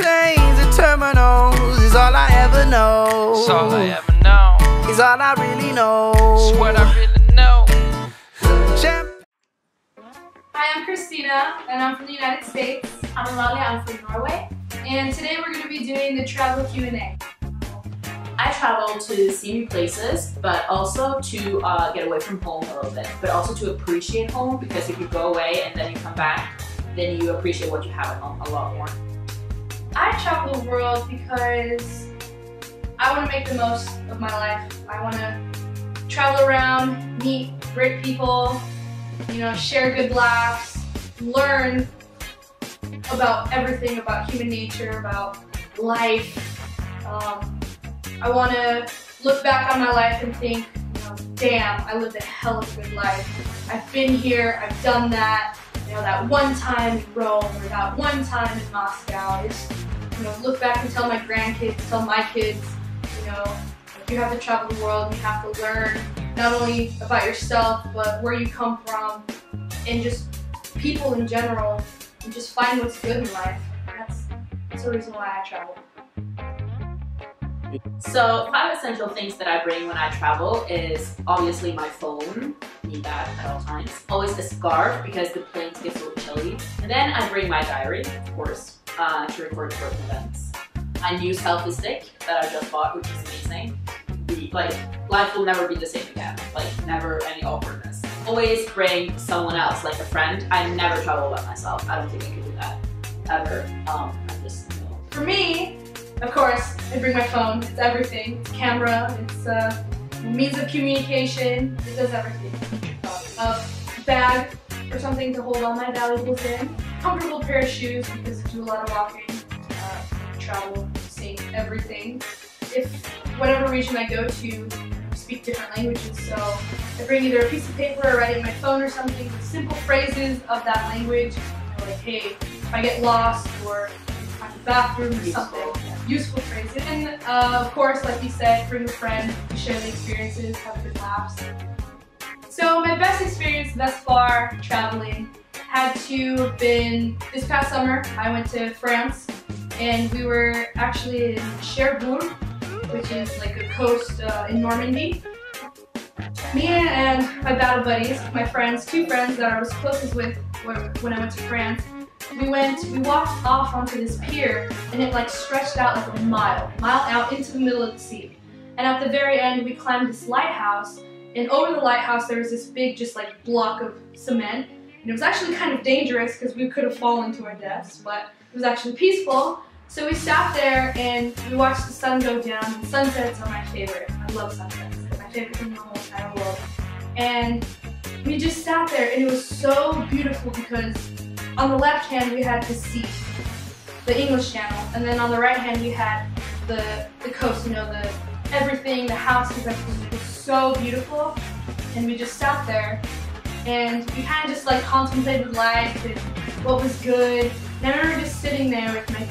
Planes and terminals is all I ever know. It's all I ever know. It's all I really know. It's what I really know. Hi, I'm Cristina, and I'm from the United States. I'm Amalie, I'm from Norway. And today we're going to be doing the travel Q&A. I travel to see new places, but also to get away from home a little bit, but also to appreciate home, because if you go away and then you come back, then you appreciate what you have at home a lot more. I travel the world because I want to make the most of my life. I want to travel around, meet great people, share good laughs, learn about everything about human nature, about life. I want to look back on my life and think, damn, I lived a hell of a good life. I've been here, I've done that, that one time in Rome or that one time in Moscow. Just, look back and tell my grandkids, tell my kids, if you have to travel the world, you have to learn not only about yourself, but where you come from, and just people in general, and just find what's good in life. That's the reason why I travel. So 5 essential things that I bring when I travel is obviously my phone, need that at all times. Always a scarf because the planes get so chilly. And then I bring my diary, of course, to record important events. A new selfie stick that I just bought, which is amazing. Life will never be the same again. Never any awkwardness. Always bring someone else, like a friend. I never travel by myself. I don't think I could do that ever. I'm just, For me, of course, I bring my phone. It's everything. It's a camera. It's a means of communication. It does everything. A bag or something to hold all my valuables in. Comfortable pair of shoes because I do a lot of walking. Travel, seeing everything. If whatever region I go to, I speak different languages, so I bring either a piece of paper or write it in my phone or something with simple phrases of that language, like, hey, if I get lost, or find the bathroom or something. Useful phrases. And of course, like you said, bring a friend to share the experiences, have good laughs. So my best experience thus far traveling had to have been this past summer. I went to France, and we were actually in Cherbourg, which is like a coast in Normandy. Me and my battle buddies, my friends, 2 friends that I was closest with when I went to France, we walked off onto this pier, and it stretched out like a mile out into the middle of the sea. And at the very end, we climbed this lighthouse, and over the lighthouse there was this big block of cement. And it was actually kind of dangerous because we could have fallen to our deaths, but it was actually peaceful. So we sat there and we watched the sun go down, and sunsets are my favorite. I love sunsets. They're my favorite thing in the whole entire world. And we just sat there, and it was so beautiful because on the left hand we had the sea, the English Channel, and then on the right hand we had the coast, everything, the houses, everything. It was so beautiful, and we just sat there, and we kind of just contemplated life and what was good. And I remember just sitting there with my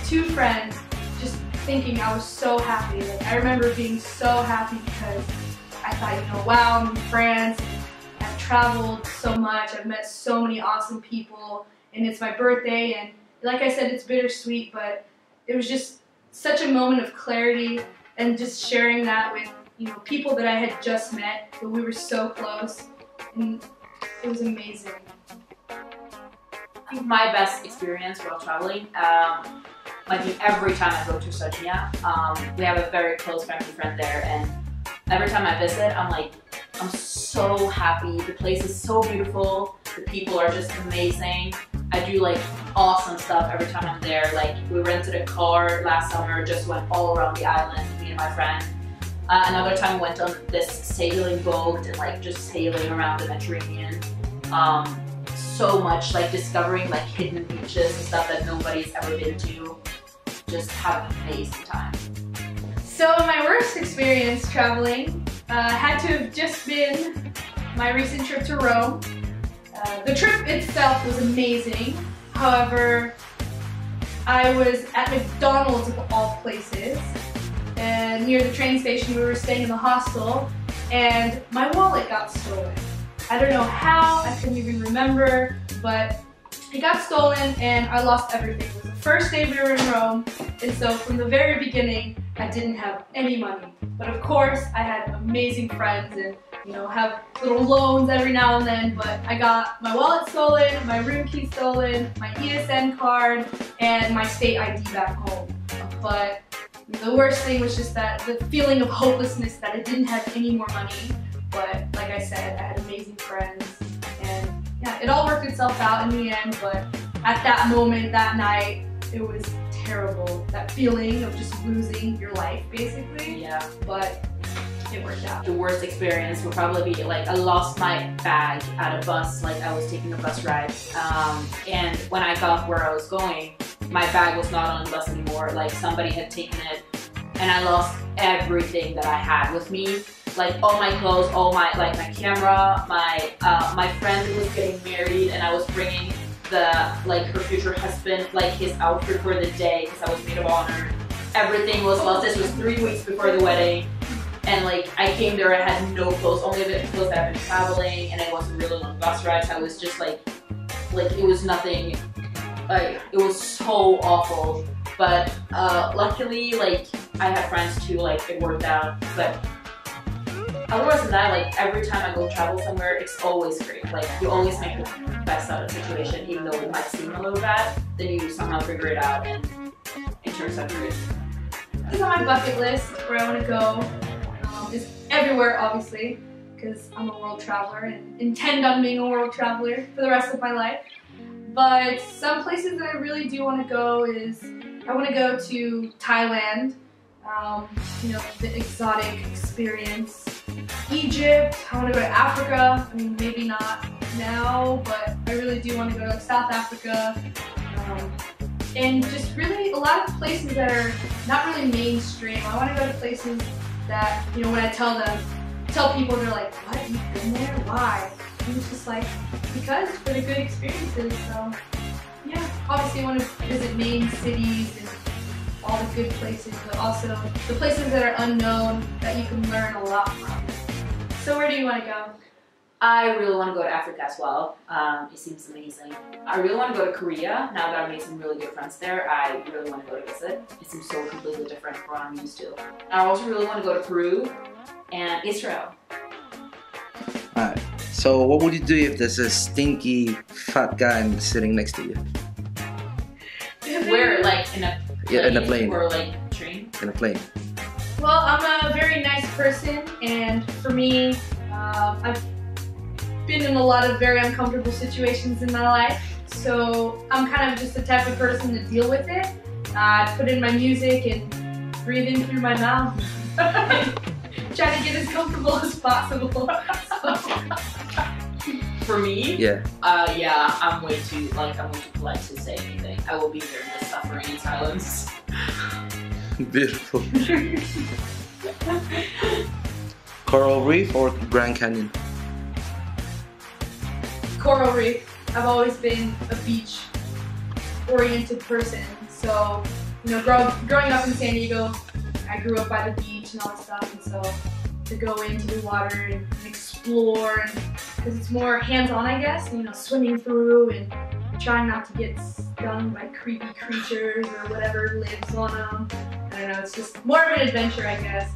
2 friends, just thinking I was so happy. I remember being so happy because I thought, wow, I'm in France, I've traveled so much, I've met so many awesome people, and it's my birthday, and like I said, it's bittersweet, but it was just such a moment of clarity, and just sharing that with, people that I had just met, but we were so close, and it was amazing. I think my best experience while traveling might be every time I go to Ricojdnc. We have a very close family friend there, and every time I visit, I'm so happy. The place is so beautiful. The people are just amazing. I do awesome stuff every time I'm there. We rented a car last summer, just went all around the island, me and my friend. Another time we went on this sailing boat and just sailing around the Mediterranean. So much discovering hidden beaches and stuff that nobody's ever been to. Just have an amazing time. So my worst experience traveling had to have just been my recent trip to Rome. The trip itself was amazing. However, I was at McDonald's of all places, and near the train station. We were staying in the hostel, and my wallet got stolen. I don't know how, I couldn't even remember, but it got stolen and I lost everything. It was the first day we were in Rome, and so from the very beginning, I didn't have any money. But of course, I had amazing friends and, you know, have little loans every now and then, but I got my wallet stolen, my room key stolen, my ESN card, and my state ID back home. But the worst thing was just that the feeling of hopelessness that I didn't have any more money. But like I said, I had amazing friends, and yeah, it all worked itself out in the end. But at that moment, that night, it was terrible. That feeling of just losing your life, basically. Yeah. But it worked out. The worst experience would probably be like I lost my bag at a bus, like I was taking a bus ride, and when I got where I was going, my bag was not on the bus anymore. Like somebody had taken it, and I lost everything that I had with me. Like all my clothes, all my my camera, my friend was getting married, and I was bringing her future husband his outfit for the day because I was maid of honor. Everything was lost. This was 3 weeks before the wedding, and like I came there, I had no clothes, only the clothes that I've been traveling, and it was a really long bus ride. So I was just like it was nothing. Like it was so awful. But luckily, I had friends too. It worked out. But otherwise than that, every time I go travel somewhere, it's always great. You always make the best out of the situation, even though it might seem a little bad. Then you somehow figure it out, and it turns out great. This is on my bucket list where I want to go. Is everywhere, obviously, because I'm a world traveler and intend on being a world traveler for the rest of my life. But some places that I really do want to go is I want to go to Thailand. You know, the exotic experience. Egypt, I want to go to Africa. I mean, maybe not now, but I really do want to go to South Africa. And just really a lot of places that are not really mainstream. I want to go to places that, you know, when I tell people, they're like, what, you've been there? Why? And it's just like, because for the good experiences. So, yeah, obviously I want to visit main cities and all the good places, but also the places that are unknown that you can learn a lot from. So where do you want to go? I really want to go to Africa as well. It seems amazing. I really want to go to Korea. Now that I've made some really good friends there, I really want to go to visit. It seems so completely different from what I'm used to. I also really want to go to Peru and Israel. Alright, so what would you do if there's a stinky fat guy sitting next to you? Where, in a plane? Yeah, in a plane. Or train? In a plane. Well, I'm a very nice person, and for me, I've been in a lot of very uncomfortable situations in my life, so I'm kind of just the type of person to deal with it. I put in my music and breathe in through my mouth. Try to get as comfortable as possible. For me? Yeah. Yeah, I'm way too polite to say anything. I will be there just suffering in silence. Beautiful. Coral Reef or Grand Canyon? Coral Reef. I've always been a beach-oriented person, so you know, growing up in San Diego, I grew up by the beach and all that stuff, and so to go into the water and explore, because it's more hands-on, I guess, you know, swimming through and trying not to get stung by creepy creatures or whatever lives on them. I don't know, it's just more of an adventure, I guess.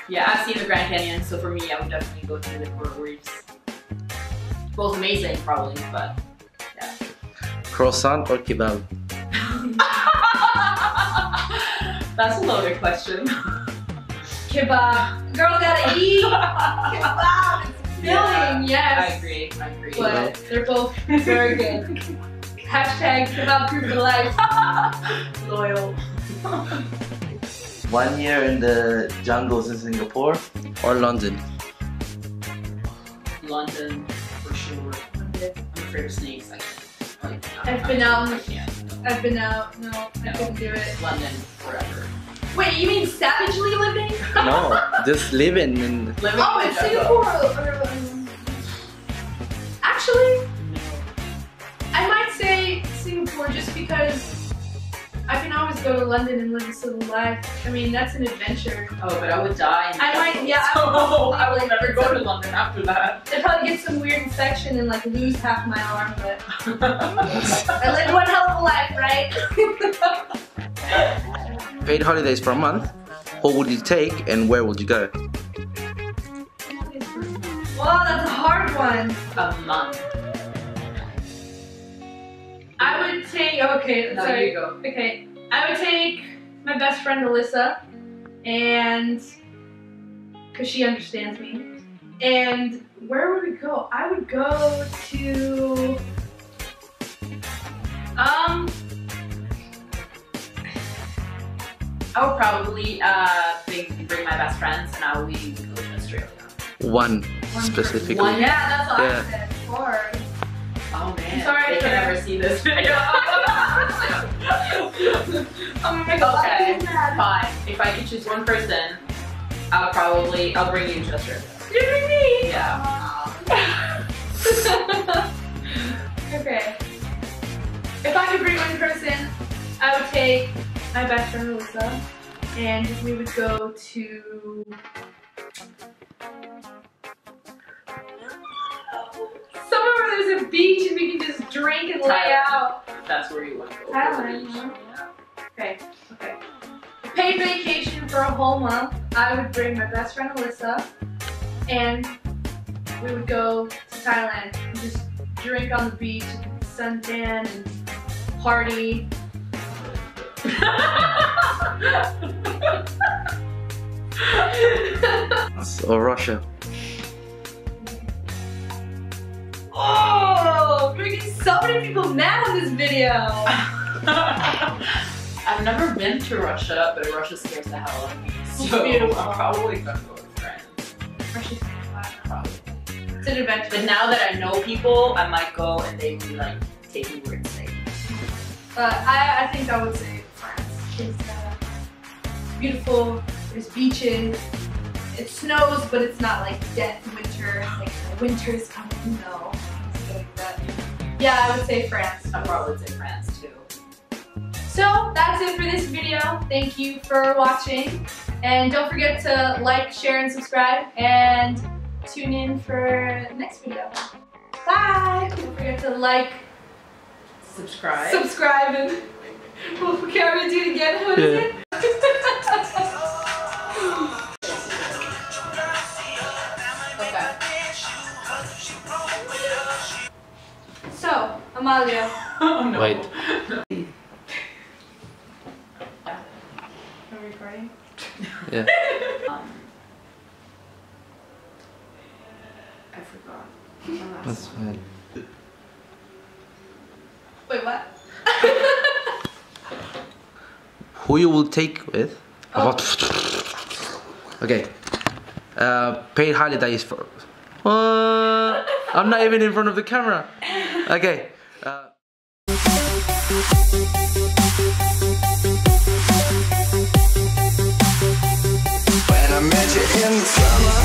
Yeah, I've seen the Grand Canyon, so for me, I would definitely go to the coral reefs. Both amazing, probably, but yeah. Croissant or kebab? That's a loaded question. Kebab. Girl gotta eat. Kebab. It's filling, yes. I agree. But they're both very good. Hashtag kebab proof for life. Loyal. 1 year in the jungles in Singapore or London? London, for sure. I'm afraid of snakes. I've been out. I can't. I've been out. No, I couldn't do it. London, forever. Wait, you mean savagely living? No, just living in... Living Oh, in it's the Singapore. jungle. Actually, I might say Singapore just because I can always go to London and live this little life. I mean, that's an adventure. Oh, but I would die. I might, yeah. So I would never go to London after that. I'd probably get some weird infection and like lose half my arm, but I lived one hell of a life, right? Paid holidays for a month. What would you take and where would you go? Well, that's a hard one. A month. I would take, okay, No, sorry. you go. Okay, I would take my best friend Alyssa, and, because she understands me. And where would we go? I would go to, I would probably bring my best friends and I would be go to Australia. One specifically. One, yeah, that's what Yeah. I said before. Oh man, Sorry they for- can never see this video. I'm gonna make a lot of Okay, people mad. fine. If I could choose one person, I'll bring you to Australia. You bring me? Yeah. Okay. If I could bring one person, I would take my best friend Alyssa, and we would go to somewhere where there's a beach and we can just drink and lay Thailand. out. That's where you want to go. Thailand, huh? Okay, okay. Paid vacation for a whole month. I would bring my best friend Alyssa, and we would go to Thailand and just drink on the beach, and suntan, and party. Or Russia. Oh, we're getting so many people mad on this video. I've never been to Russia, but Russia scares the hell out of me. So Beautiful. I'm probably gonna go with friends. Russia's fun. Probably. It's an adventure. But now that I know people, I might go and they will like take me where it's safe. I think I would say France. It's beautiful. There's beaches. It snows, but it's not like dead winter. Like winter is coming. No. It's like that. Yeah, I would say France. I'd probably say France too. So that's it for this video. Thank you for watching. And don't forget to like, share, and subscribe. And tune in for the next video. Bye! Don't forget to like, Subscribe. and well, can we do it again? What is it? Okay. So, Amalia. Oh no. Wait. Are we recording? Yeah. I forgot. That's fine. Wait, what? Who you will take with? Oh. Okay. Paid holidays for. I'm not even in front of the camera. Okay. When I met you in the summer.